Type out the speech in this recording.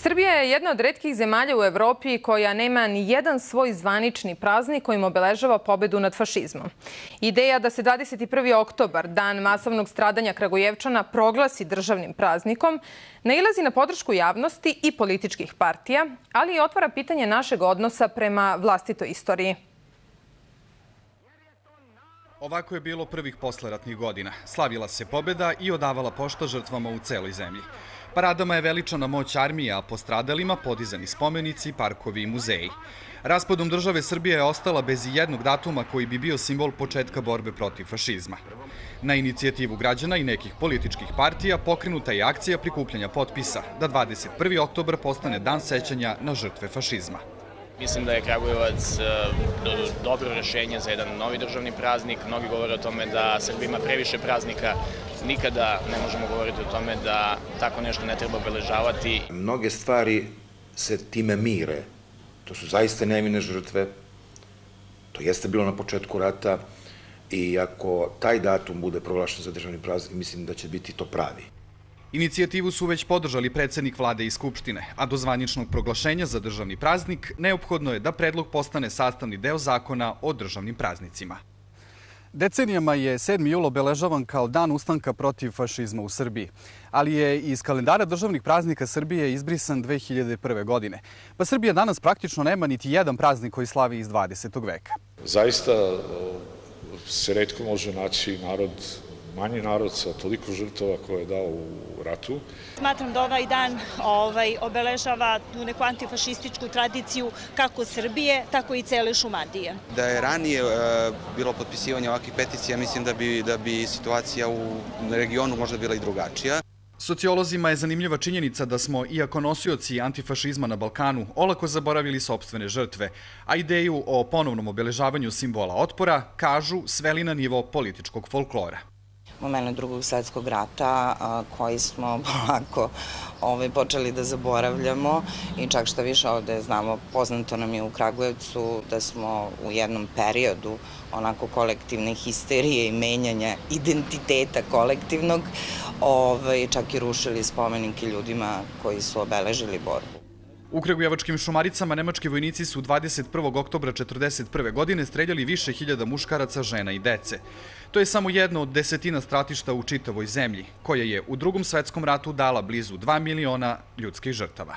Srbija je jedna od retkih zemalja u Evropi koja nema ni jedan svoj zvanični praznik kojim obeležava pobedu nad fašizmom. Ideja da se 21. oktobar, dan masovnog stradanja Kragujevčana, proglasi državnim praznikom, nailazi na podršku javnosti i političkih partija, ali i otvara pitanje našeg odnosa prema vlastitoj istoriji. Ovako je bilo prvih posleratnih godina. Slavila se pobeda i odavala pošta žrtvama u celoj zemlji. Paradama je veličana moć armije, a po stradalima podizani spomenici, parkovi i muzeji. Raspadom države Srbije je ostala bez jednog datuma koji bi bio simbol početka borbe protiv fašizma. Na inicijativu građana i nekih političkih partija pokrenuta je akcija prikupljanja potpisa da 21. oktobar postane dan sećanja na žrtve fašizma. Mislim da je Kragujevac dobro rešenje za jedan novi državni praznik. Mnogi govore o tome da Srbija ima previše praznika. Nikada ne možemo govoriti o tome da tako nešto ne treba obeležavati. Mnoge stvari se time mire. To su zaista nevine žrtve. To jeste bilo na početku rata i ako taj datum bude proglašen za državni praznik, mislim da će biti to pravi. Inicijativu su već podržali predsednik vlade i Skupštine, a do zvaničnog proglašenja za državni praznik neophodno je da predlog postane sastavni deo zakona o državnim praznicima. Decenijama je 7. jul obeležavan kao dan ustanka protiv fašizma u Srbiji, ali je iz kalendara državnih praznika Srbije izbrisan 2001. godine. Pa Srbija danas praktično nema niti jedan praznik koji slavi iz 20. veka. Zaista se retko može naći manji narod sa toliko žrtava koje je dao u ratu. Smatram da ovaj dan obeležava tu neku antifašističku tradiciju kako Srbije, tako i cele Šumadije. Da je ranije bilo potpisivanje ovakvih peticija, mislim da bi situacija u regionu možda bila i drugačija. Sociolozima je zanimljiva činjenica da smo, iako nosioci antifašizma na Balkanu, olako zaboravili sopstvene žrtve, a ideju o ponovnom obeležavanju simbola otpora, kažu, sveli na nivo političkog folklora. Moment Drugog svetskog rata koji smo polako počeli da zaboravljamo i čak šta više ovde znamo, poznato nam je u Kragujevcu da smo u jednom periodu onako kolektivne histerije i menjanja identiteta kolektivnog čak i rušili spomenike ljudima koji su obeležili borbu. U kragujevačkim Šumaricama nemački vojnici su 21. oktobra 1941. godine streljali više hiljada muškaraca, žena i dece. To je samo jedno od desetina stratišta u čitavoj zemlji, koja je u Drugom svetskom ratu dala blizu 2 miliona ljudskih žrtava.